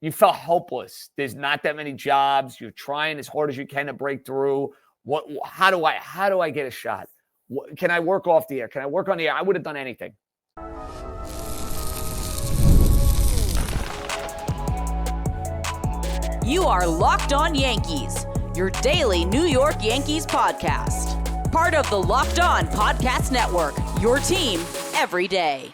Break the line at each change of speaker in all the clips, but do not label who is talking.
you felt helpless. There's not that many jobs. You're trying as hard as you can to break through. How do I get a shot? Can I work off the air? Can I work on the air? I would have done anything.
You are Locked On Yankees, your daily New York Yankees podcast. Part of the Locked On Podcast Network, your team every day.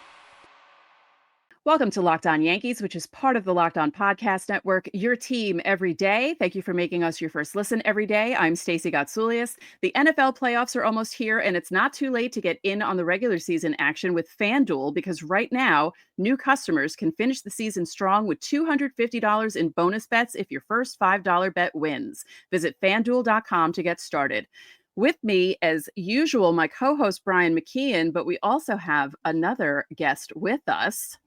Welcome to Locked On Yankees, which is part of the Locked On Podcast Network, your team every day. Thank you for making us your first listen every day. I'm Stacey Gotsoulias. The NFL playoffs are almost here, and it's not too late to get in on the regular season action with FanDuel, because right now, new customers can finish the season strong with $250 in bonus bets if your first $5 bet wins. Visit FanDuel.com to get started. With me, as usual, my co-host Brian McKeon, but we also have another guest with us.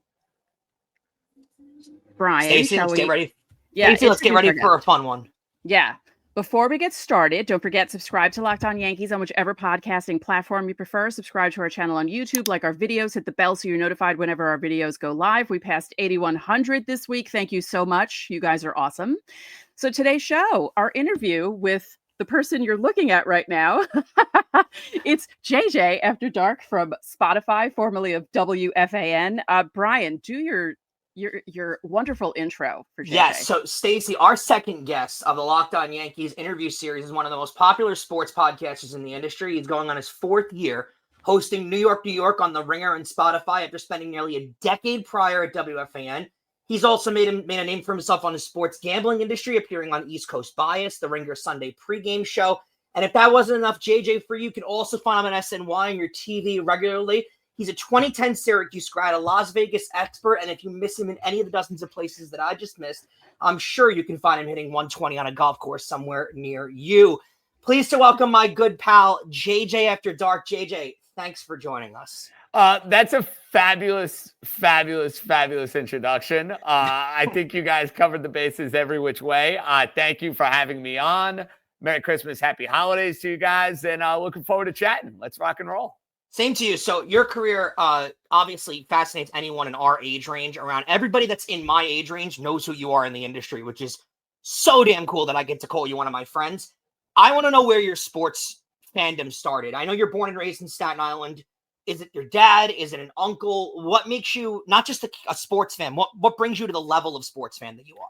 Brian,
Stacey,
shall
let's
we
get ready?
Yeah,
Stacey, let's get ready for a fun one.
Yeah. Before we get started, don't forget, subscribe to Locked On Yankees on whichever podcasting platform you prefer. Subscribe to our channel on YouTube, like our videos, hit the bell so you're notified whenever our videos go live. We passed 8,100 this week. Thank you so much. You guys are awesome. So today's show, our interview with the person you're looking at right now, it's JJ After Dark from Spotify, formerly of WFAN. Brian, do your wonderful intro for JJ.
Yes, so Stacey, our second guest of the Locked On Yankees interview series, is one of the most popular sports podcasters in the industry. He's going on his fourth year hosting New York on The Ringer and Spotify after spending nearly a decade prior at WFAN. He's also made a name for himself on the sports gambling industry, appearing on East Coast Bias, The Ringer Sunday pregame show. And if that wasn't enough, JJ, for you can also find him on SNY on your TV regularly. He's a 2010 Syracuse grad, a Las Vegas expert, and if you miss him in any of the dozens of places that I just missed, I'm sure you can find him hitting 120 on a golf course somewhere near you. Pleased to welcome my good pal, JJ After Dark. JJ, thanks for joining us.
That's a fabulous introduction. I think you guys covered the bases every which way. Thank you for having me on. Merry Christmas, Happy Holidays to you guys, and looking forward to chatting. Let's rock and roll.
Same to you. So your career obviously fascinates anyone in our age range. Around everybody that's in my age range knows who you are in the industry, which is so damn cool that I get to call you one of my friends. I want to know where your sports fandom started. I know you're born and raised in Staten Island. Is it your dad? Is it an uncle? What makes you not just a sports fan? What brings you to the level of sports fan that you are?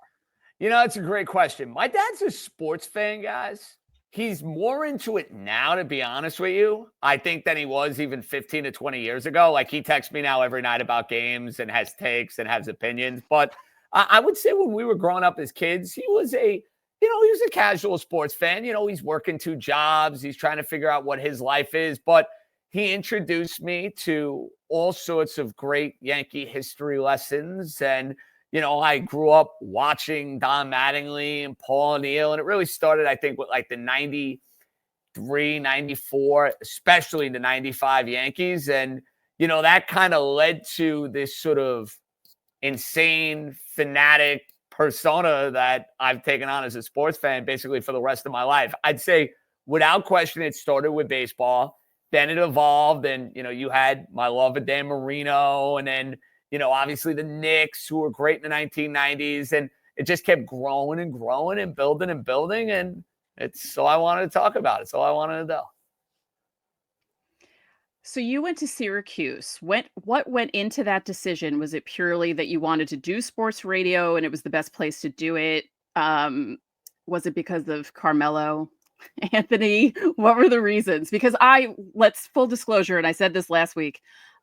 You know, it's a great question. My dad's a sports fan, guys. He's more into it now, to be honest with you, I think, than he was even 15 to 20 years ago. Like, he texts me now every night about games and has takes and has opinions. But I would say when we were growing up as kids, he was a casual sports fan. You know, he's working 2 jobs. He's trying to figure out what his life is. But he introduced me to all sorts of great Yankee history lessons. And you know, I grew up watching Don Mattingly and Paul O'Neill, and it really started, I think, with like the 93, 94, especially the 95 Yankees. And, you know, that kind of led to this sort of insane, fanatic persona that I've taken on as a sports fan basically for the rest of my life. I'd say, without question, it started with baseball. Then it evolved, and, you know, you had my love of Dan Marino, and then, you know, obviously the Knicks, who were great in the 1990s, and it just kept growing and growing and building, and it's all I wanted to talk about. It's all I wanted to know.
So you went to Syracuse. What went into that decision? Was it purely that you wanted to do sports radio and it was the best place to do it? Was it because of Carmelo Anthony? What were the reasons? Because let's full disclosure, and I said this last week,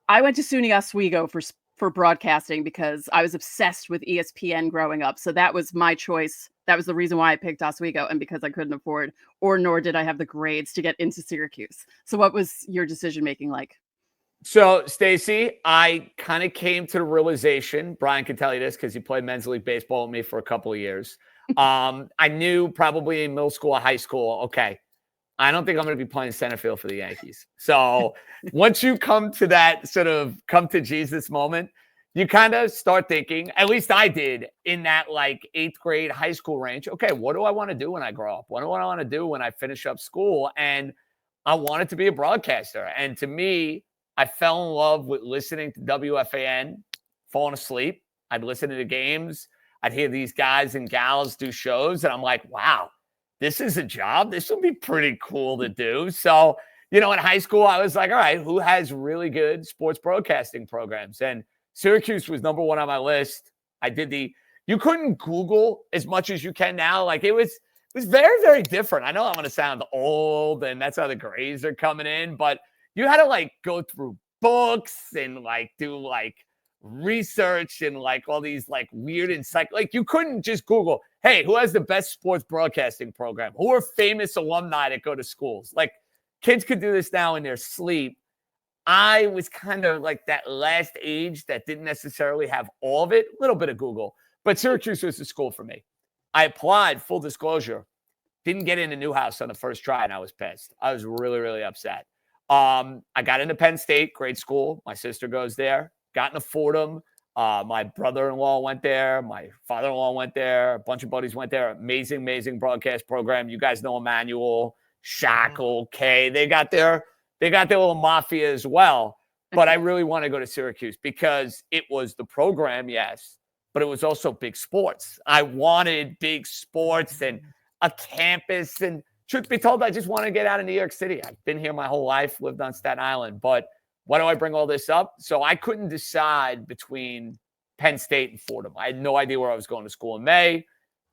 I went to SUNY Oswego for broadcasting because I was obsessed with ESPN growing up. So that was my choice. That was the reason why I picked Oswego, and because I couldn't afford, nor did I have the grades to get into Syracuse. So what was your decision-making like?
So, Stacey, I kind of came to the realization, Brian can tell you this because he played men's league baseball with me for a couple of years. I knew probably in middle school or high school, okay, I don't think I'm going to be playing center field for the Yankees. So once you come to that sort of come to Jesus moment, you kind of start thinking, at least I did, in that like 8th grade high school range. Okay, what do I want to do when I grow up? What do I want to do when I finish up school? And I wanted to be a broadcaster. And to me, I fell in love with listening to WFAN, falling asleep. I'd listen to the games. I'd hear these guys and gals do shows, and I'm like, wow, this is a job. This will be pretty cool to do. So, in high school, I was like, all right, who has really good sports broadcasting programs? And Syracuse was number one on my list. I did you couldn't Google as much as you can now. Like it was very, very different. I know I'm going to sound old and that's how the grades are coming in, but you had to go through books and do research and all these weird insight. You couldn't just Google, hey, who has the best sports broadcasting program? Who are famous alumni that go to schools? Kids could do this now in their sleep. I was kind of that last age that didn't necessarily have all of it, a little bit of Google. But Syracuse was the school for me. I applied, full disclosure, didn't get into Newhouse on the first try, and I was pissed. I was really, really upset. I got into Penn State, great school. My sister goes there. Got into Fordham. My brother-in-law went there. My father-in-law went there. A bunch of buddies went there. Amazing, amazing broadcast program. You guys know Emmanuel, Shackle, Kay. They got their little mafia as well. But I really want to go to Syracuse because it was the program, yes, but it was also big sports. I wanted big sports and a campus. And truth be told, I just want to get out of New York City. I've been here my whole life, lived on Staten Island. But why do I bring all this up? So I couldn't decide between Penn State and Fordham. I had no idea where I was going to school in May.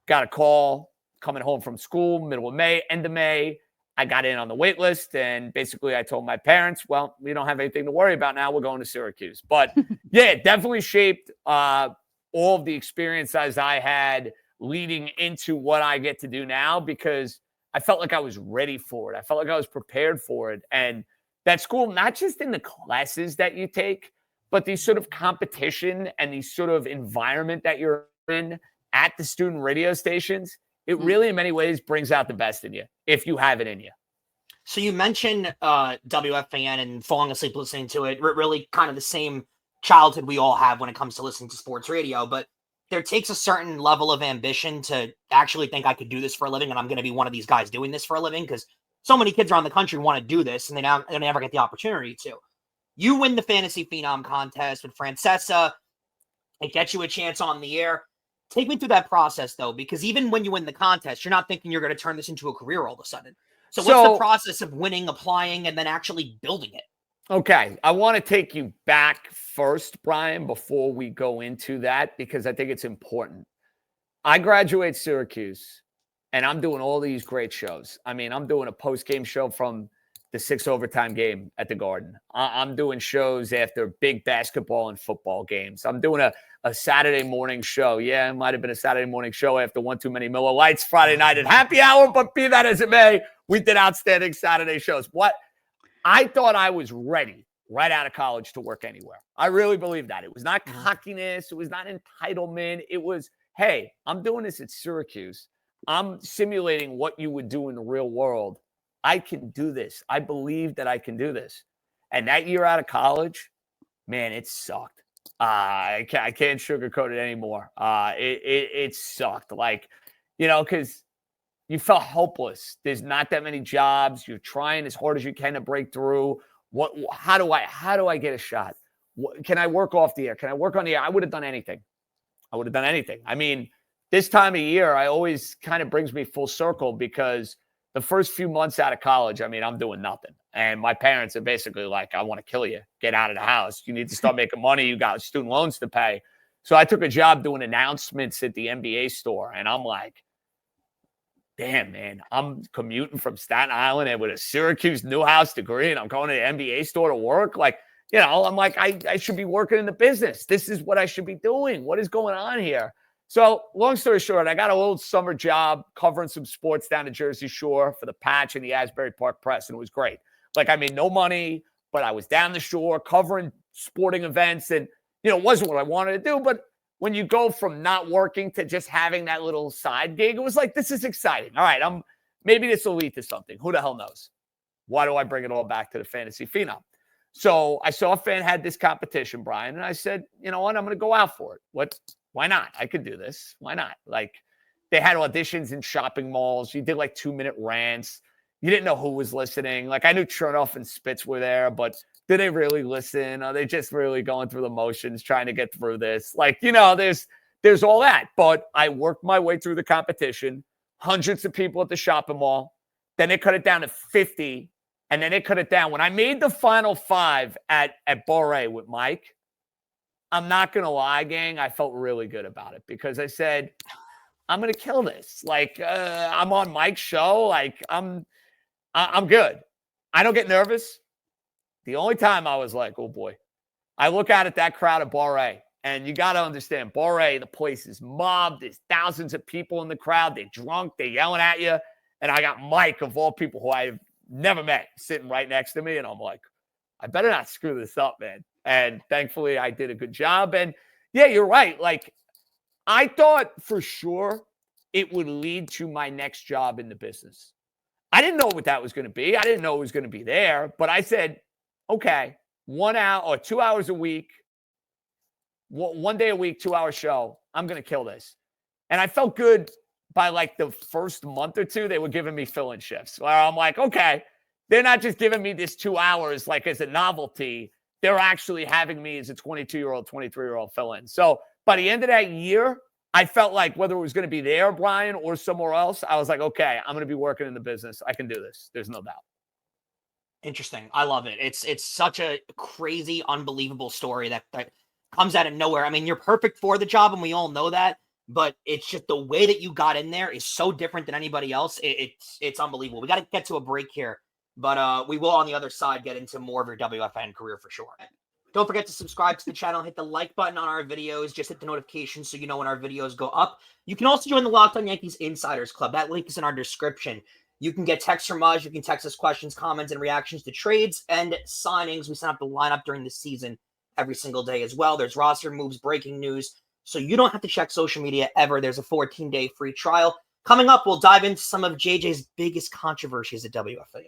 Got a call coming home from school, middle of May, end of May. I got in on the wait list, and basically I told my parents, well, we don't have anything to worry about now. We're going to Syracuse. But, yeah, it definitely shaped all of the experiences I had leading into what I get to do now because I felt like I was ready for it. I felt like I was prepared for it. And that school, not just in the classes that you take, but the sort of competition and the sort of environment that you're in at the student radio stations, it really, in many ways, brings out the best in you if you have it in you.
So you mentioned WFAN and falling asleep listening to it, really kind of the same childhood we all have when it comes to listening to sports radio. But there takes a certain level of ambition to actually think I could do this for a living and I'm going to be one of these guys doing this for a living because so many kids around the country want to do this and they never get the opportunity to. You win the Fantasy Phenom contest with Francesa. It gets you a chance on the air. Take me through that process, though, because even when you win the contest, you're not thinking you're going to turn this into a career all of a sudden. So what's the process of winning, applying, and then actually building it?
Okay. I want to take you back first, Brian, before we go into that, because I think it's important. I graduate Syracuse, and I'm doing all these great shows. I mean, I'm doing a post-game show from the 6 overtime game at the Garden. I'm doing shows after big basketball and football games. I'm doing a Saturday morning show. Yeah, it might have been a Saturday morning show after one too many Miller Lights Friday night at happy hour, but be that as it may, we did outstanding Saturday shows. What? I thought I was ready right out of college to work anywhere. I really believe that. It was not cockiness. It was not entitlement. It was, hey, I'm doing this at Syracuse. I'm simulating what you would do in the real world. I can do this. I believe that I can do this. And that year out of college, man, it sucked. I can't sugarcoat it anymore. It sucked. Because you felt hopeless. There's not that many jobs. You're trying as hard as you can to break through. How do I get a shot? Can I work off the air? Can I work on the air? I would have done anything. I mean, this time of year, I always kind of brings me full circle because the first few months out of college, I mean, I'm doing nothing. And my parents are basically like, I want to kill you. Get out of the house. You need to start making money. You got student loans to pay. So I took a job doing announcements at the NBA store. And I'm like, damn, man, I'm commuting from Staten Island and with a Syracuse Newhouse degree, and I'm going to the NBA store to work. I'm like, I should be working in the business. This is what I should be doing. What is going on here? So long story short, I got a little summer job covering some sports down the Jersey Shore for the Patch and the Asbury Park Press, and it was great. I made no money, but I was down the shore covering sporting events, and, it wasn't what I wanted to do, but when you go from not working to just having that little side gig, it was like, this is exciting. All right, maybe this will lead to something. Who the hell knows? Why do I bring it all back to the Fantasy Phenom? So I saw Fan had this competition, Brian, and I said, you know what? I'm going to go out for it. Why not? I could do this. Why not? They had auditions in shopping malls. You did 2-minute rants. You didn't know who was listening. I knew Chernoff and Spitz were there, but did they really listen? Are they just really going through the motions trying to get through this? there's all that. But I worked my way through the competition, hundreds of people at the shopping mall. Then it cut it down to 50. And then it cut it down. When I made the final 5 at Bar A with Mike, I'm not going to lie, gang, I felt really good about it because I said, I'm going to kill this. Like, I'm on Mike's show. Like, I'm good. I don't get nervous. The only time I was like, oh boy, I look out at that crowd at Bar A, and you got to understand, Bar A, the place is mobbed. There's thousands of people in the crowd. They're drunk. They're yelling at you. And I got Mike, of all people who I've never met, sitting right next to me. And I'm like, I better not screw this up, man. And thankfully, I did a good job. And yeah, you're right. Like, I thought for sure it would lead to my next job in the business. I didn't know what that was going to be. I didn't know it was going to be there. But I said, okay, 1 hour or 2 hours a week, 1 day a week, 2-hour show. I'm going to kill this. And I felt good by like the first month or two. They were giving me fill-in shifts where I'm like, okay, they're not just giving me this 2 hours like as a novelty. They're actually having me as a 22-year-old, 23-year-old fill-in. So by the end of that year, I felt like whether it was going to be there, Brian, or somewhere else, I was like, okay, I'm going to be working in the business. I can do this. There's no doubt.
Interesting. I love it. It's such a crazy, unbelievable story that comes out of nowhere. I mean, you're perfect for the job, and we all know that. But it's just the way that you got in there is so different than anybody else. It's unbelievable. We got to get to a break here, but we will on the other side get into more of your WFAN career for sure. Don't forget to subscribe to the channel, hit the like button on our videos, just hit the notifications so you know when our videos go up. You can also join the Locked On Yankees Insiders Club. That link is in our description. You can get texts from us. You can text us questions, comments, and reactions to trades and signings. We set up the lineup during the season every single day as well. There's roster moves, breaking news. So you don't have to check social media ever. There's a 14-day free trial. Coming up, we'll dive into some of JJ's biggest controversies at WFAN.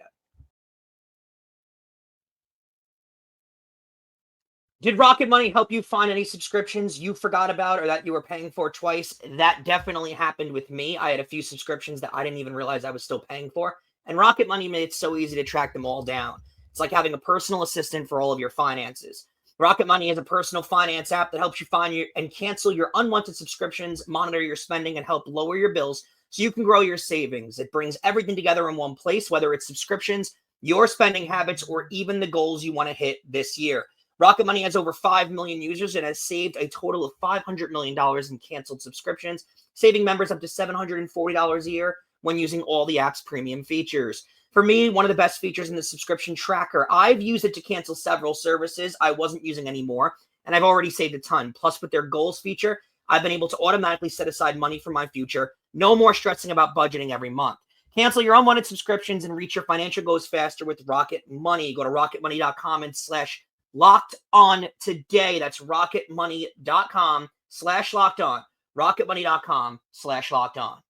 Did Rocket Money help you find any subscriptions you forgot about or that you were paying for twice? That definitely happened with me. I had a few subscriptions that I didn't even realize I was still paying for. And Rocket Money made it so easy to track them all down. It's like having a personal assistant for all of your finances. Rocket Money is a personal finance app that helps you find and cancel your unwanted subscriptions, monitor your spending, and help lower your bills so you can grow your savings. It brings everything together in one place, whether it's subscriptions, your spending habits, or even the goals you want to hit this year. Rocket Money has over 5 million users and has saved a total of $500 million in canceled subscriptions, saving members up to $740 a year when using all the app's premium features. For me, one of the best features in the subscription tracker, I've used it to cancel several services I wasn't using anymore, and I've already saved a ton. Plus, with their goals feature, I've been able to automatically set aside money for my future. No more stressing about budgeting every month. Cancel your unwanted subscriptions and reach your financial goals faster with Rocket Money. Go to rocketmoney.com/locked-on today. That's rocketmoney.com/locked-on. rocketmoney.com/locked-on.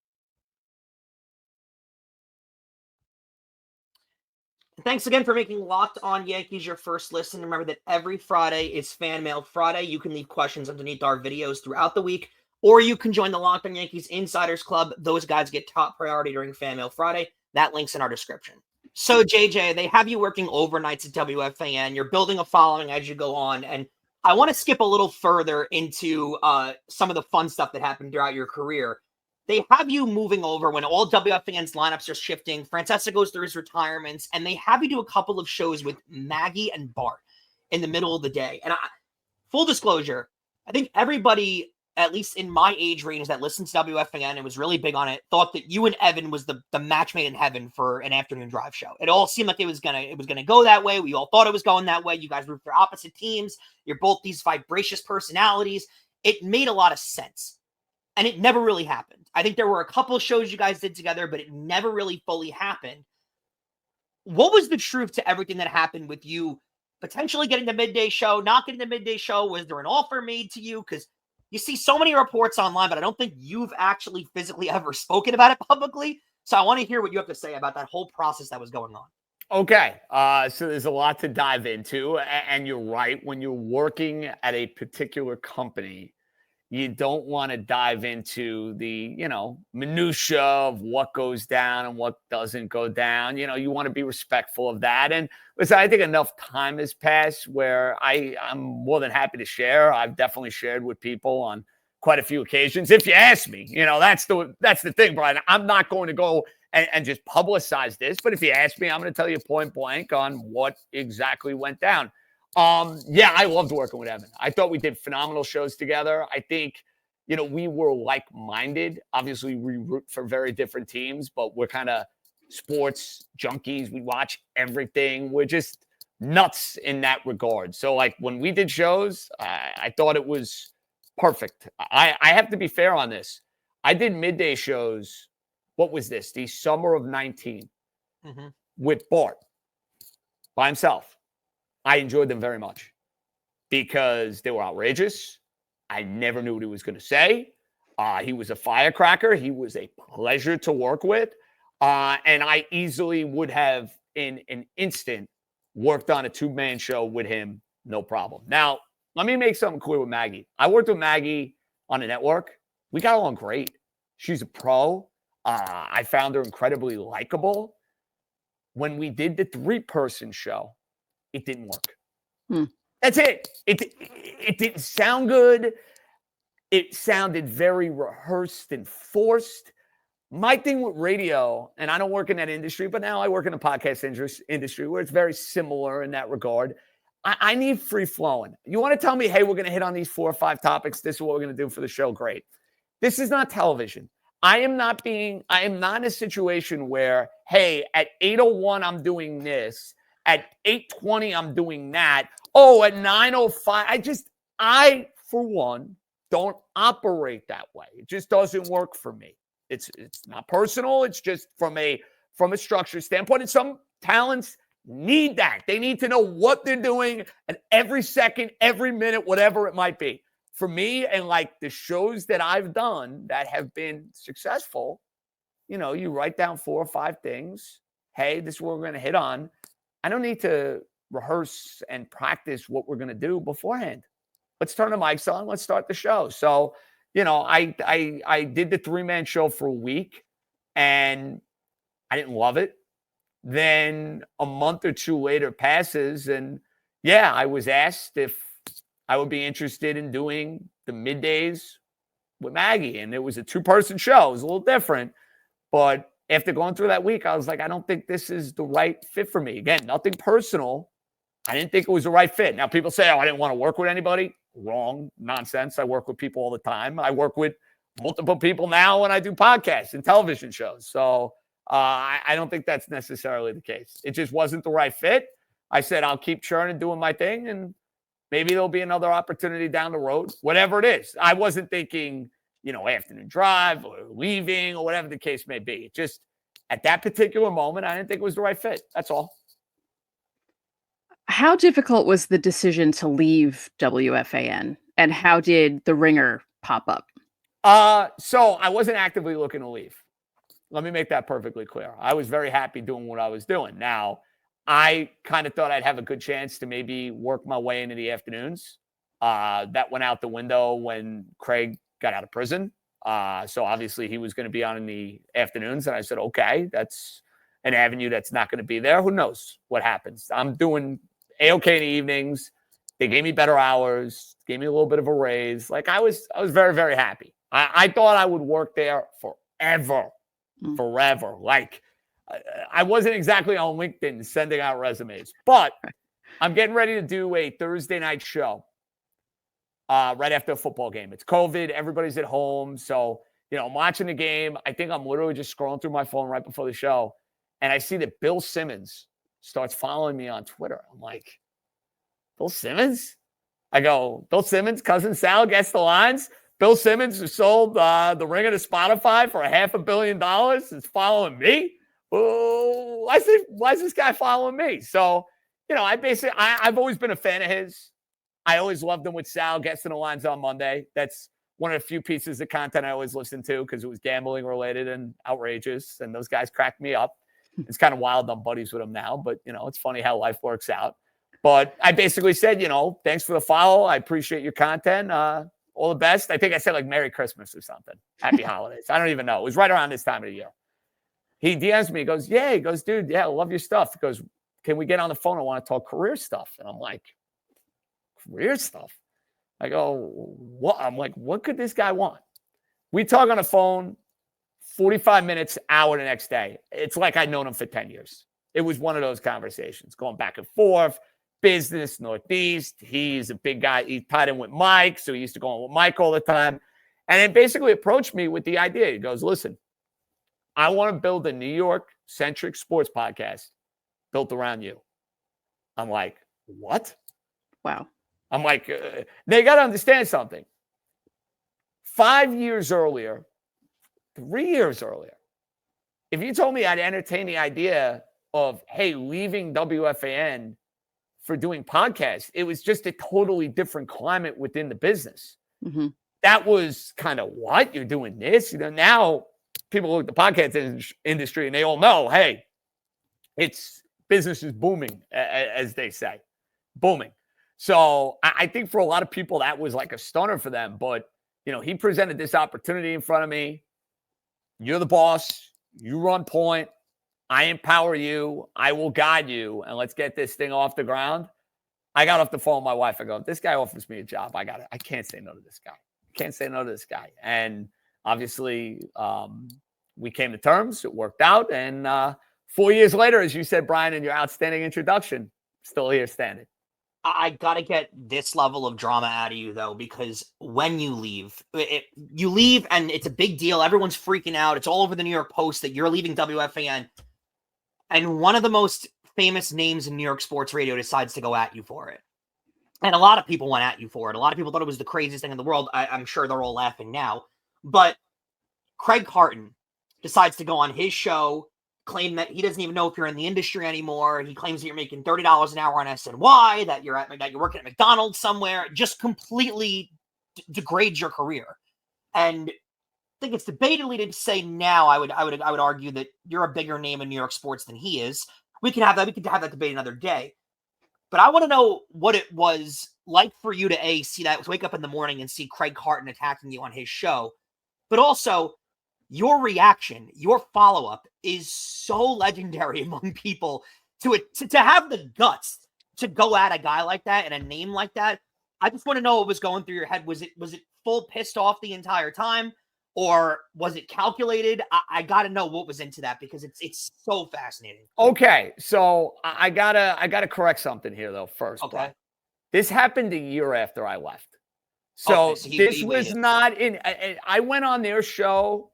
Thanks again for making Locked On Yankees your first listen. Remember that every Friday is Fan Mail Friday. You can leave questions underneath our videos throughout the week, or you can join the Locked On Yankees Insiders Club. Those guys get top priority during Fan Mail Friday. That link's in our description. So, JJ, they have you working overnights at WFAN. You're building a following as you go on, and I want to skip a little further into some of the fun stuff that happened throughout your career. They have you moving over when all WFAN's lineups are shifting. Francesa goes through his retirements, and they have you do a couple of shows with Maggie and Bart in the middle of the day. And full disclosure, I think everybody, at least in my age range that listens to WFAN and was really big on it, thought that you and Evan was the match made in heaven for an afternoon drive show. It all seemed like it was gonna go that way. We all thought it was going that way. You guys root for opposite teams. You're both these vivacious personalities. It made a lot of sense. And it never really happened. I think there were a couple of shows you guys did together, but it never really fully happened. What was the truth to everything that happened with you potentially getting the midday show, not getting the midday show? Was there an offer made to you? Because you see so many reports online, but I don't think you've actually physically ever spoken about it publicly. So I want to hear what you have to say about that whole process that was going on.
Okay. So there's a lot to dive into. And you're right. When you're working at a particular company, you don't want to dive into the, minutia of what goes down and what doesn't go down. You want to be respectful of that. And listen, I think enough time has passed where I'm more than happy to share. I've definitely shared with people on quite a few occasions. If you ask me, that's the thing, Brian. I'm not going to go and just publicize this, but if you ask me, I'm going to tell you point blank on what exactly went down. Yeah, I loved working with Evan. I thought we did phenomenal shows together. I think, we were like-minded. Obviously, we root for very different teams, but we're kind of sports junkies. We watch everything. We're just nuts in that regard. So, like, when we did shows, I thought it was perfect. I have to be fair on this. I did midday shows. What was this? The summer of 19 with Bart by himself. I enjoyed them very much because they were outrageous. I never knew what he was going to say. He was a firecracker. He was a pleasure to work with. And I easily would have, in an instant, worked on a two-man show with him, no problem. Now, let me make something clear with Maggie. I worked with Maggie on a network. We got along great. She's a pro. I found her incredibly likable. When we did the three-person show, it didn't work. That's it. It didn't sound good. It sounded very rehearsed and forced. My thing with radio, and I don't work in that industry, but now I work in the podcast industry where it's very similar in that regard. I need free flowing. You want to tell me, hey, we're going to hit on these 4 or 5 topics. This is what we're going to do for the show. Great. This is not television. I am not in a situation where, hey, at 8:01, I'm doing this. At 8:20, I'm doing that. Oh, at 9:05, I, for one, don't operate that way. It just doesn't work for me. It's not personal. It's just from a structure standpoint. And some talents need that. They need to know what they're doing at every second, every minute, whatever it might be. For me, and like the shows that I've done that have been successful, you write down 4 or 5 things. Hey, this is what we're going to hit on. I don't need to rehearse and practice what we're going to do beforehand. Let's turn the mics on. Let's start the show. So, I did the 3-man show for a week and I didn't love it. Then a month or 2 later passes and yeah, I was asked if I would be interested in doing the middays with Maggie. And it was a 2-person show. It was a little different. But after going through that week, I was like, I don't think this is the right fit for me. Again, nothing personal. I didn't think it was the right fit. Now, people say, oh, I didn't want to work with anybody. Wrong. Nonsense. I work with people all the time. I work with multiple people now when I do podcasts and television shows. So I don't think that's necessarily the case. It just wasn't the right fit. I said, I'll keep churning, doing my thing, and maybe there'll be another opportunity down the road, whatever it is. I wasn't thinking, afternoon drive or leaving or whatever the case may be. Just at that particular moment, I didn't think it was the right fit. That's all.
How difficult was the decision to leave WFAN, and how did The Ringer pop up?
So I wasn't actively looking to leave. Let me make that perfectly clear. I was very happy doing what I was doing. Now, I kind of thought I'd have a good chance to maybe work my way into the afternoons. That went out the window when Craig got out of prison. So obviously he was going to be on in the afternoons. And I said, okay, that's an avenue that's not going to be there. Who knows what happens? I'm doing A-okay in the evenings. They gave me better hours, gave me a little bit of a raise. Like I was very, very happy. I thought I would work there forever. Like I wasn't exactly on LinkedIn sending out resumes, but I'm getting ready to do a Thursday night show right after a football game. It's COVID. Everybody's at home. So, I'm watching the game. I think I'm literally just scrolling through my phone right before the show. And I see that Bill Simmons starts following me on Twitter. I'm like, Bill Simmons? I go, Bill Simmons, cousin Sal gets the lines. Bill Simmons, who sold the Ringer to Spotify for $500 million, is following me. Oh, why is this guy following me? So, I've always been a fan of his. I always loved him with Sal guessing the lines on Monday. That's one of the few pieces of content I always listened to because it was gambling related and outrageous. And those guys cracked me up. It's kind of wild. I'm buddies with him now, but it's funny how life works out. But I basically said, thanks for the follow. I appreciate your content. All the best. I think I said like Merry Christmas or something. Happy holidays. I don't even know. It was right around this time of the year. He DMs me. He goes, yeah. He goes, dude, yeah, I love your stuff. He goes, can we get on the phone? I want to talk career stuff. And I'm like, career stuff? I go, what? I'm like, what could this guy want? We talk on the phone 45 minutes, hour the next day. It's like I'd known him for 10 years. It was one of those conversations going back and forth, business, Northeast. He's a big guy. He tied in with Mike, so he used to go on with Mike all the time. And then basically approached me with the idea. He goes, listen, I want to build a New York-centric sports podcast built around you. I'm like, what?
Wow.
I'm like, they got to understand something. 5 years earlier, 3 years earlier, if you told me I'd entertain the idea of, hey, leaving WFAN for doing podcasts, it was just a totally different climate within the business.
Mm-hmm.
That was kind of, what? You're doing this? Now people look at the podcast industry and they all know, hey, it's business is booming, as they say, booming. So I think for a lot of people, that was like a stunner for them. But, he presented this opportunity in front of me. You're the boss. You run point. I empower you. I will guide you. And let's get this thing off the ground. I got off the phone with my wife. I go, if this guy offers me a job, I can't say no to this guy. Can't say no to this guy. And obviously, we came to terms. It worked out. And 4 years later, as you said, Brian, in your outstanding introduction, still here standing.
I got to get this level of drama out of you, though, because when you leave, you leave and it's a big deal. Everyone's freaking out. It's all over the New York Post that you're leaving WFAN. And one of the most famous names in New York sports radio decides to go at you for it. And a lot of people went at you for it. A lot of people thought it was the craziest thing in the world. I'm sure they're all laughing now. But Craig Carton decides to go on his show, claim that he doesn't even know if you're in the industry anymore. He claims that you're making $30 an hour on SNY, that you're working at McDonald's somewhere. Just completely degrades your career. And I think it's debatedly to say now. I would argue that you're a bigger name in New York sports than he is. We can have that. We could have that debate another day. But I want to know what it was like for you to see that, wake up in the morning and see Craig Carton attacking you on his show, but also your reaction, your follow-up is so legendary among people to have the guts to go at a guy like that and a name like that. I just want to know what was going through your head. Was it full pissed off the entire time, or was it calculated? I got to know what was into that, because it's so fascinating.
Okay, so I gotta correct something here though first.
Okay,
Brian. This happened a year after I left. So this was not in. I went on their show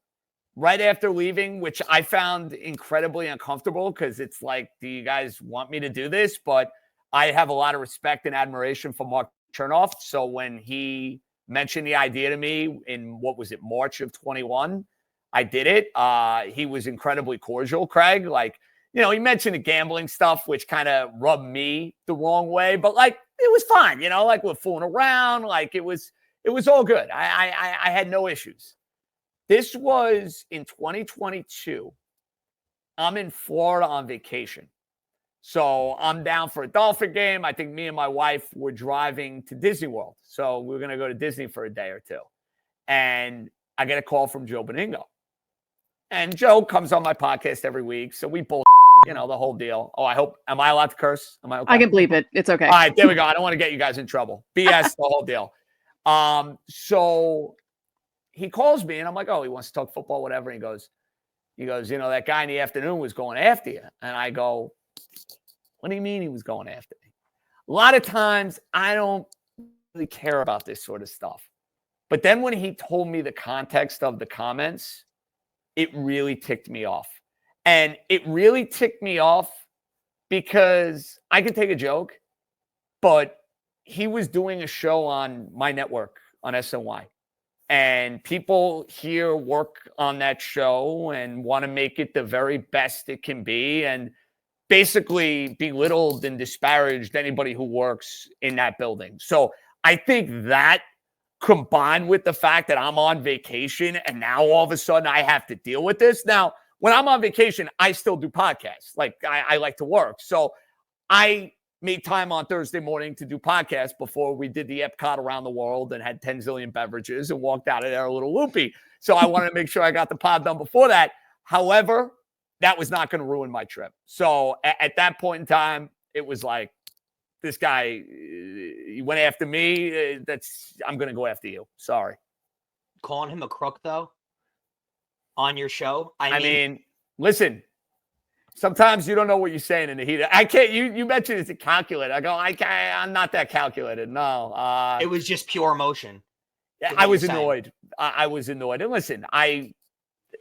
right after leaving, which I found incredibly uncomfortable, because it's like, do you guys want me to do this? But I have a lot of respect and admiration for Mark Chernoff. So when he mentioned the idea to me in, March of 21, I did it. He was incredibly cordial, Craig. Like, he mentioned the gambling stuff, which kind of rubbed me the wrong way, but like, it was fine. Like, we're fooling around. Like, it was all good. I had no issues. This was in 2022. I'm in Florida on vacation. So I'm down for a Dolphin game. I think me and my wife were driving to Disney World. So we were going to go to Disney for a day or two. And I get a call from Joe Beningo. And Joe comes on my podcast every week. So we both, the whole deal. Oh, am I allowed to curse? Am I okay?
I can bleep it. It's okay.
All right, there we go. I don't want to get you guys in trouble. BS, the whole deal. So he calls me and I'm like, oh, he wants to talk football, whatever. And he goes, that guy in the afternoon was going after you. And I go, what do you mean he was going after me? A lot of times I don't really care about this sort of stuff. But then when he told me the context of the comments, it really ticked me off. And it really ticked me off because I can take a joke, but he was doing a show on my network on SNY. And people here work on that show and want to make it the very best it can be, and basically belittled and disparaged anybody who works in that building. So I think that, combined with the fact that I'm on vacation and now all of a sudden I have to deal with this. Now, when I'm on vacation, I still do podcasts. Like, I like to work. So I made time on Thursday morning to do podcasts before we did the Epcot around the world and had 10 zillion beverages and walked out of there a little loopy. So I wanted to make sure I got the pod done before that. However, that was not going to ruin my trip. So at that point in time, it was like, this guy, you went after me. I'm going to go after you. Sorry.
Calling him a crook, though, on your show?
I mean, listen, sometimes you don't know what you're saying in the heat. I can't, you mentioned it's a calculator. I go, I'm not that calculated. No.
It was just pure emotion.
I was annoyed. I was annoyed. And listen,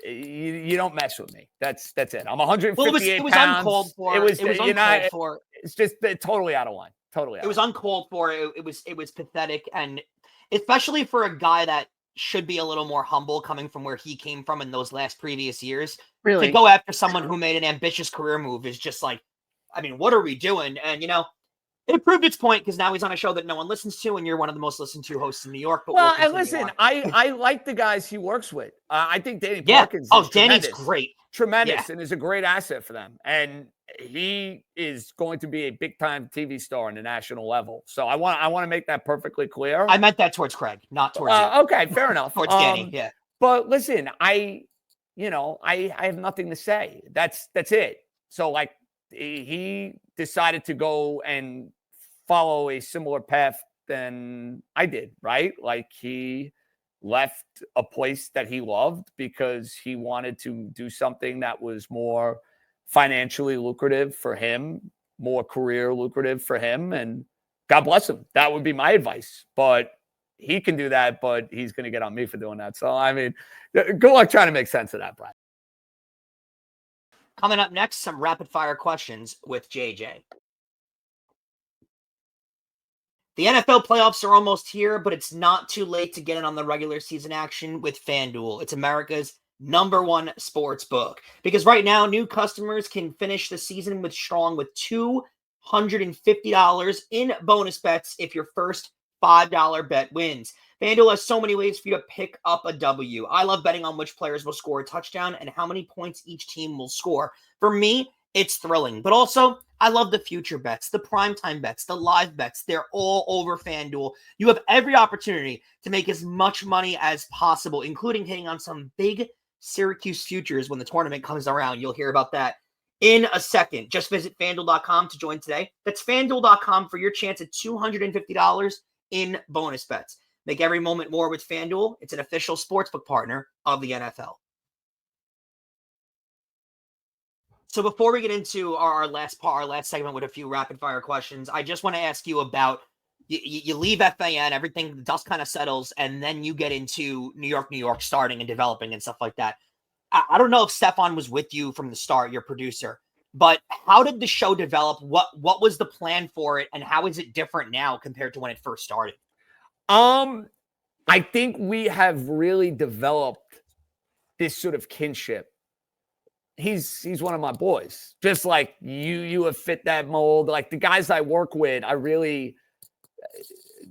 you don't mess with me. That's it. I'm 158
it was
pounds.
Uncalled for.
It was
uncalled for.
It's just totally out of line. Totally.
It was uncalled for. It was pathetic, and especially for a guy that should be a little more humble, coming from where he came from in those last previous years.
Really,
to go after someone who made an ambitious career move is just like, I mean, what are we doing? And it proved its point because now he's on a show that no one listens to, and you're one of the most listened to hosts in New York. But
well, and listen, I like the guys he works with. I think Danny Parkins.
Danny's great,
tremendous, and is a great asset for them. And he is going to be a big time TV star on the national level. So I want to make that perfectly clear.
I meant that towards Craig, not towards you.
Okay, fair enough.
Towards Danny, yeah.
But listen, I have nothing to say. That's it. So like he decided to go and follow a similar path than I did, right? Like he left a place that he loved because he wanted to do something that was more financially lucrative for him, more career lucrative for him, and God bless him. That would be my advice. But he can do that, but he's going to get on me for doing that. So, I mean, good luck trying to make sense of that, Brad.
Coming up next, some rapid fire questions with JJ. The NFL playoffs are almost here, but it's not too late to get in on the regular season action with FanDuel. It's America's #1 sports book. Because right now, new customers can finish the season with $250 in bonus bets if your first $5 bet wins. FanDuel has so many ways for you to pick up a W. I love betting on which players will score a touchdown and how many points each team will score. For me, it's thrilling. But also, I love the future bets, the primetime bets, the live bets. They're all over FanDuel. You have every opportunity to make as much money as possible, including hitting on some big Syracuse futures when the tournament comes around. You'll hear about that in a second. Just visit FanDuel.com to join today. That's FanDuel.com for your chance at $250 in bonus bets. Make every moment more with FanDuel. It's an official sportsbook partner of the NFL. So before we get into our last segment with a few rapid fire questions, I just want to ask you about, you leave FAN, everything, the dust kind of settles, and then you get into New York, starting and developing and stuff like that. I don't know if Stefan was with you from the start, your producer, but how did the show develop? What was the plan for it, and how is it different now compared to when it first started?
I think we have really developed this sort of kinship. He's one of my boys, just like you have fit that mold. Like the guys I work with, I really,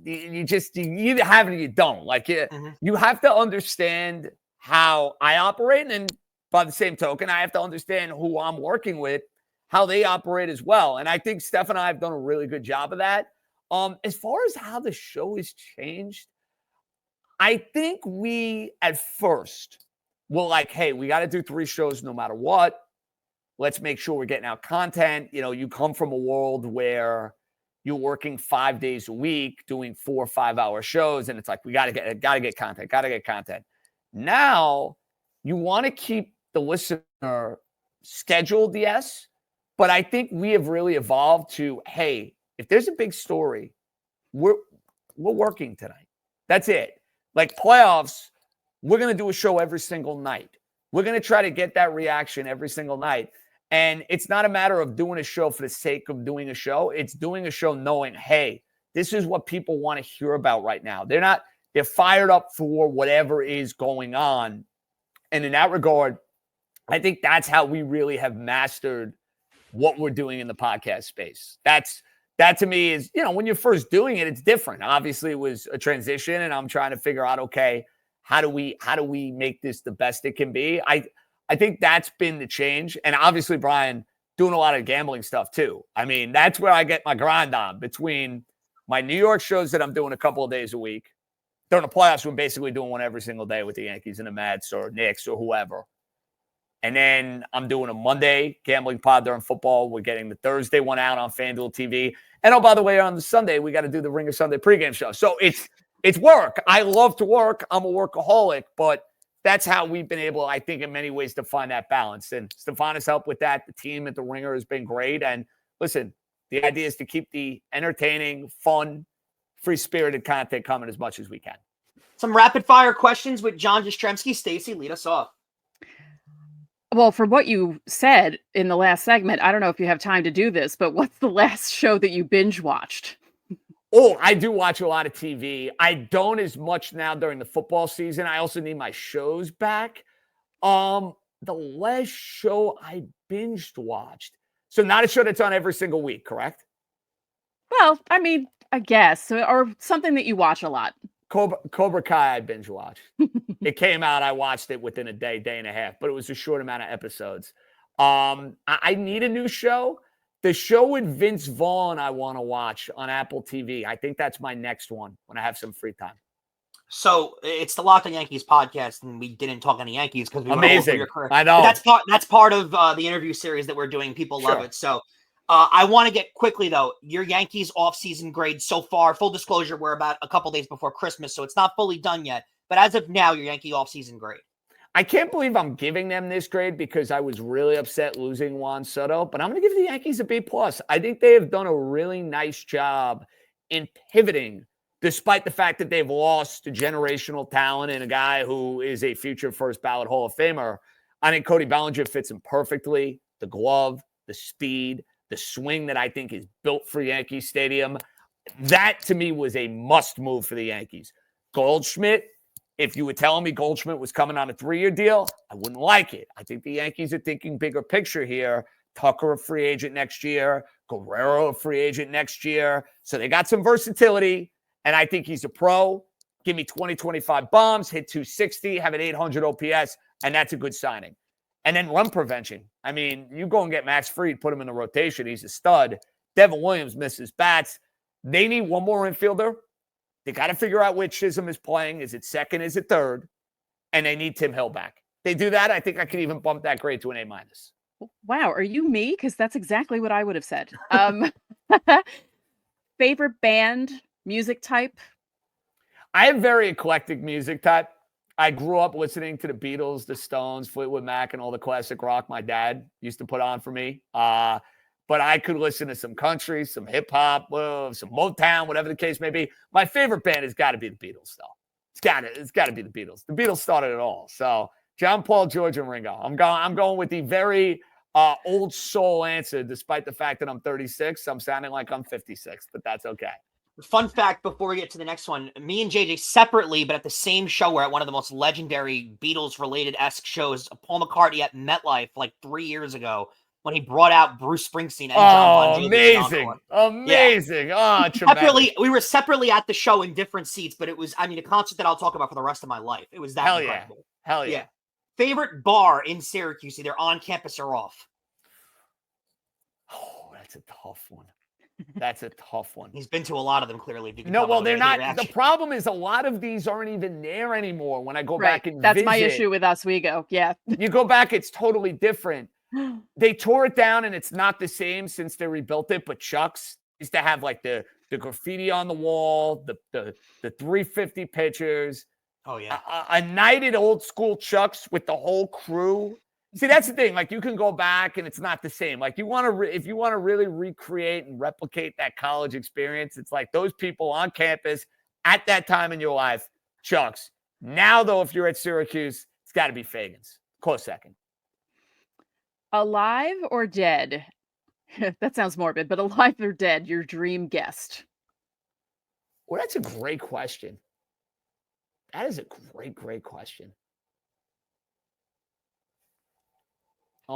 you either have it or you don't. Like you have to understand how I operate, and by the same token, I have to understand who I'm working with, how they operate as well. And I think Steph and I have done a really good job of that. As far as how the show has changed, I think we at first were like, hey, we got to do 3 shows no matter what. Let's make sure we're getting out content. You come from a world where you're working 5 days a week doing 4 or 5 hour shows, and it's like, we got to get content. Now you want to keep the listener scheduled, yes, but I think we have really evolved to, hey, if there's a big story, we're working tonight. That's it. Like playoffs, we're going to do a show every single night. We're going to try to get that reaction every single night. And it's not a matter of doing a show for the sake of doing a show. It's doing a show knowing, hey, this is what people want to hear about right now. They're fired up for whatever is going on. And in that regard, I think that's how we really have mastered what we're doing in the podcast space. That to me is, when you're first doing it, it's different. Obviously, it was a transition, and I'm trying to figure out, okay, how do we make this the best it can be? I think that's been the change. And obviously, Brian, doing a lot of gambling stuff too. I mean, that's where I get my grind on, between my New York shows that I'm doing a couple of days a week. During the playoffs, we're basically doing one every single day with the Yankees and the Mets or Knicks or whoever. And then I'm doing a Monday gambling pod during football. We're getting the Thursday one out on FanDuel TV. And oh, by the way, on the Sunday, we got to do the Ringer Sunday pregame show. So it's work. I love to work. I'm a workaholic, but that's how we've been able, I think, in many ways to find that balance. And Stefanis helped with that. The team at the Ringer has been great. And listen, the idea is to keep the entertaining, fun, free-spirited content coming as much as we can.
Some rapid-fire questions with John Jastremski. Stacey, lead us off.
Well, from what you said in the last segment, I don't know if you have time to do this, but what's the last show that you binge watched?
Oh, I do watch a lot of TV. I don't as much now during the football season. I also need my shows back. The last show I binged watched. So not a show that's on every single week, correct?
Well, I mean, I guess, or something that you watch a lot.
Cobra Kai, I binge watched. It came out, I watched it within a day and a half, but it was a short amount of episodes. I need a new show. The show with Vince Vaughn I want to watch on Apple TV. I think that's my next one when I have some free time.
So it's the Locked On Yankees podcast, and we didn't talk any Yankees because we
amazing.
Your career.
I know
but that's part of the interview series that we're doing. People love it. So I want to get quickly though your Yankees offseason grade so far. Full disclosure, we're about a couple days before Christmas, so it's not fully done yet. But as of now, your Yankee offseason grade.
I can't believe I'm giving them this grade because I was really upset losing Juan Soto, but I'm going to give the Yankees a B+. I think they have done a really nice job in pivoting, despite the fact that they've lost a generational talent and a guy who is a future first ballot Hall of Famer. I think Cody Bellinger fits him perfectly. The glove, the speed, the swing that I think is built for Yankee Stadium. That, to me, was a must move for the Yankees. Goldschmidt, if you were telling me Goldschmidt was coming on a 3-year deal, I wouldn't like it. I think the Yankees are thinking bigger picture here. Tucker, a free agent next year. Guerrero, a free agent next year. So they got some versatility, and I think he's a pro. Give me 20, 25 bombs, hit 260, have an 800 OPS, and that's a good signing. And then run prevention. I mean, you go and get Max Fried, put him in the rotation. He's a stud. Devin Williams misses bats. They need one more infielder. They got to figure out which Chisholm is playing. Is it second? Is it third? And they need Tim Hill back. They do that, I think I could even bump that grade to an A-.
Wow, are you me? Because that's exactly what I would have said. Favorite band, music type?
I have very eclectic music type. I grew up listening to the Beatles, the Stones, Fleetwood Mac, and all the classic rock my dad used to put on for me. But I could listen to some country, some hip-hop, some Motown, whatever the case may be. My favorite band has got to be the Beatles, though. It's got to be the Beatles. The Beatles started it all. So John, Paul, George, and Ringo. I'm going with the very old soul answer, despite the fact that I'm 36. I'm sounding like I'm 56, but that's okay.
Fun fact before we get to the next one, me and JJ separately, but at the same show, we're at one of the most legendary Beatles-related-esque shows, Paul McCartney at MetLife like 3 years ago, when he brought out Bruce Springsteen and John Bon Jovi.
Amazing.
Yeah.
Oh, tremendous.
We were separately at the show in different seats, but it was, I mean, a concert that I'll talk about for the rest of my life. It was that incredible.
Hell yeah.
Favorite bar in Syracuse, either on campus or off?
Oh, that's a tough one. That's a tough one.
He's been to a lot of them, clearly.
No, well, they're not. The problem is a lot of these aren't even there anymore when I go back and
That's
visit.
my issue with Oswego. Yeah.
You go back, it's totally different. They tore it down, and it's not the same since they rebuilt it, but Chuck's used to have like the graffiti on the wall, the 350 pictures.
Oh, yeah.
A night at old school Chuck's with the whole crew. See, that's the thing. Like, you can go back and it's not the same. Like, you want to, if you want to really recreate and replicate that college experience, it's like those people on campus at that time in your life, Chuck's. Now, though, if you're at Syracuse, it's got to be Fagan's. Close second.
Alive or dead? That sounds morbid, but alive or dead, your dream guest?
Well, that's a great question. That is a great question.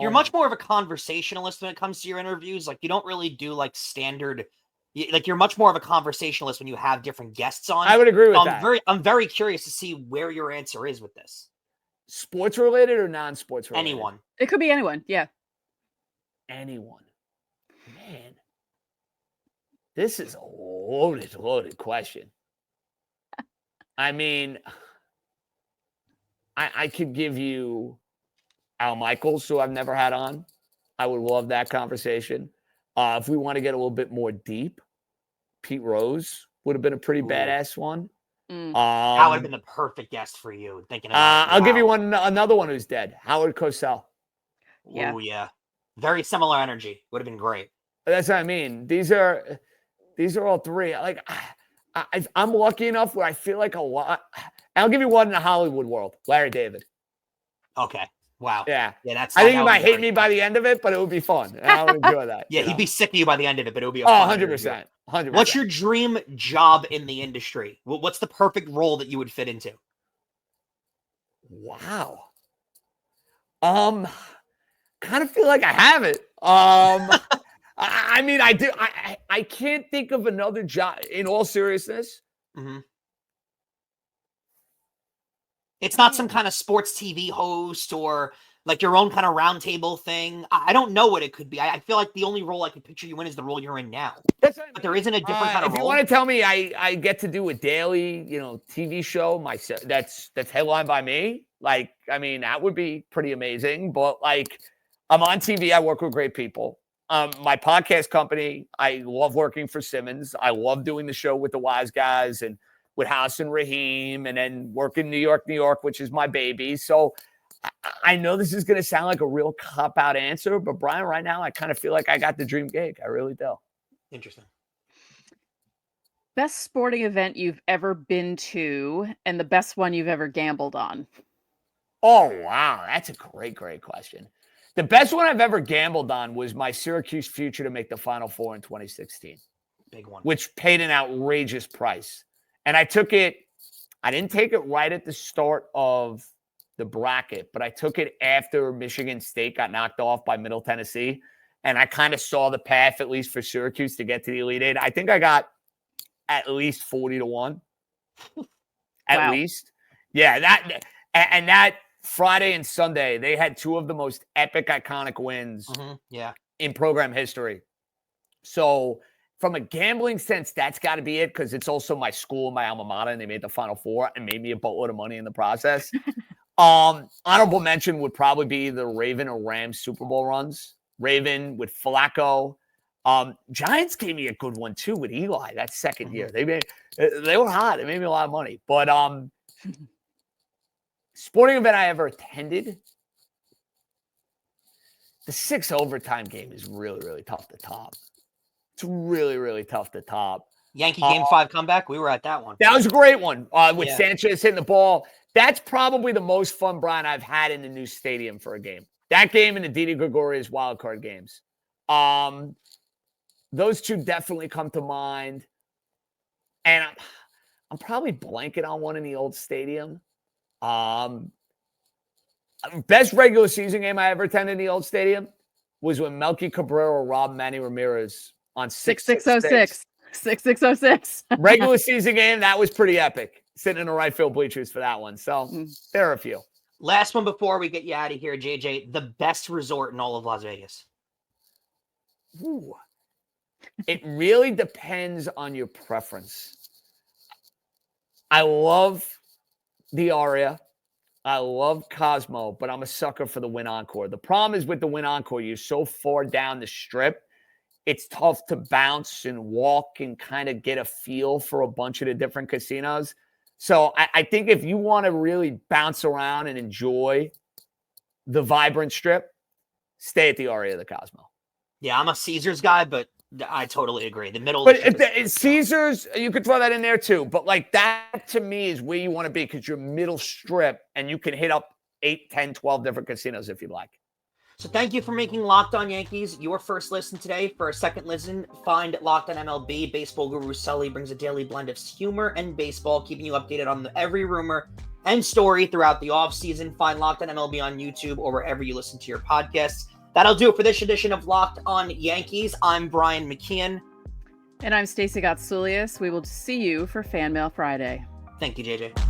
You're much more of a conversationalist when it comes to your interviews. Like, you don't really do like standard. Like, you're much more of a conversationalist when you have different guests on.
I would agree with that.
I'm very curious to see where your answer is with this.
Sports related or non-sports related?
Anyone.
It could be anyone. Yeah.
Anyone. Man, this is a loaded question. I mean, I could give you Al Michaels, who I've never had on. I would love that conversation. If we want to get a little bit more deep, Pete Rose would have been a pretty badass one.
That would have been the perfect guest for you. Thinking about
I'll give you another one who's dead. Howard Cosell.
Yeah.
Oh yeah, very similar energy. Would have been great.
That's what I mean. These are all three. Like I'm lucky enough where I feel like a lot. I'll give you one in the Hollywood world. Larry David.
Okay. Wow.
Yeah.
That's.
I think he might hate me by the end of it, but it would be fun. And I would enjoy that.
Yeah, he'd be sick of you by the end of it, but it would be
100%. 100%.
What's your dream job in the industry? What's the perfect role that you would fit into?
Wow. Kind of feel like I have it. I mean, I do. I can't think of another job. In all seriousness,
it's not some kind of sports TV host or like your own kind of roundtable thing. I don't know what it could be. I feel like the only role I could picture you in is the role you're in now.
That's what I mean.
But there isn't a different kind of
role. If you want to tell me I get to do a daily, TV show myself, that's headlined by me. Like, I mean, that would be pretty amazing. But like, I'm on TV. I work with great people. My podcast company, I love working for Simmons. I love doing the show with the Wise Guys and with House and Raheem, and then work in New York, which is my baby. So I know this is going to sound like a real cop-out answer, but Brian, right now, I kind of feel like I got the dream gig. I really do.
Interesting.
Best sporting event you've ever been to and the best one you've ever gambled on?
Oh, wow. That's a great question. The best one I've ever gambled on was my Syracuse future to make the Final Four in 2016.
Big one.
Which paid an outrageous price. And I didn't take it right at the start of the bracket, but I took it after Michigan State got knocked off by Middle Tennessee. And I kind of saw the path, at least for Syracuse, to get to the Elite Eight. I think I got at least 40-1. At least. Yeah, that Friday and Sunday, they had two of the most epic, iconic wins in program history. So from a gambling sense, that's got to be it, because it's also my school, my alma mater, and they made the Final Four and made me a boatload of money in the process. Honorable mention would probably be the Raven or Rams Super Bowl runs. Raven with Flacco. Giants gave me a good one too with Eli that second year. They were hot. It made me a lot of money. But sporting event I ever attended, the 6 overtime game is really, really tough to top. It's really, really tough to top.
Yankee Game 5 comeback. We were at that one.
That was a great one with Sanchez hitting the ball. That's probably the most fun, Brian, I've had in the new stadium for a game. That game and the Didi Gregorius wildcard games. Those two definitely come to mind. And I'm probably blanking on one in the old stadium. Best regular season game I ever attended in the old stadium was when Melky Cabrera robbed Manny Ramirez on
6606. 6606.
Regular season game, that was pretty epic. Sitting in the right field bleachers for that one. So there are a few.
Last one before we get you out of here, JJ. The best resort in all of Las Vegas.
Ooh. It really depends on your preference. I love the Aria. I love Cosmo, but I'm a sucker for the Wynn Encore. The problem is with the Wynn Encore, you're so far down the strip, it's tough to bounce and walk and kind of get a feel for a bunch of the different casinos. So I think if you want to really bounce around and enjoy the vibrant strip, stay at the Aria, the Cosmo.
Yeah, I'm a Caesars guy, but I totally agree. The middle.
But Caesars, you could throw that in there too. But like that to me is where you want to be, because you're middle strip and you can hit up 8, 10, 12 different casinos if you'd like.
So thank you for making Locked On Yankees your first listen today. For a second listen, find Locked On MLB. Baseball guru Sully brings a daily blend of humor and baseball, keeping you updated on every rumor and story throughout the offseason. Find Locked On MLB on YouTube or wherever you listen to your podcasts. That'll do it for this edition of Locked On Yankees. I'm Brian McKeon.
And I'm Stacey Gotsoulias. We will see you for Fan Mail Friday.
Thank you, JJ.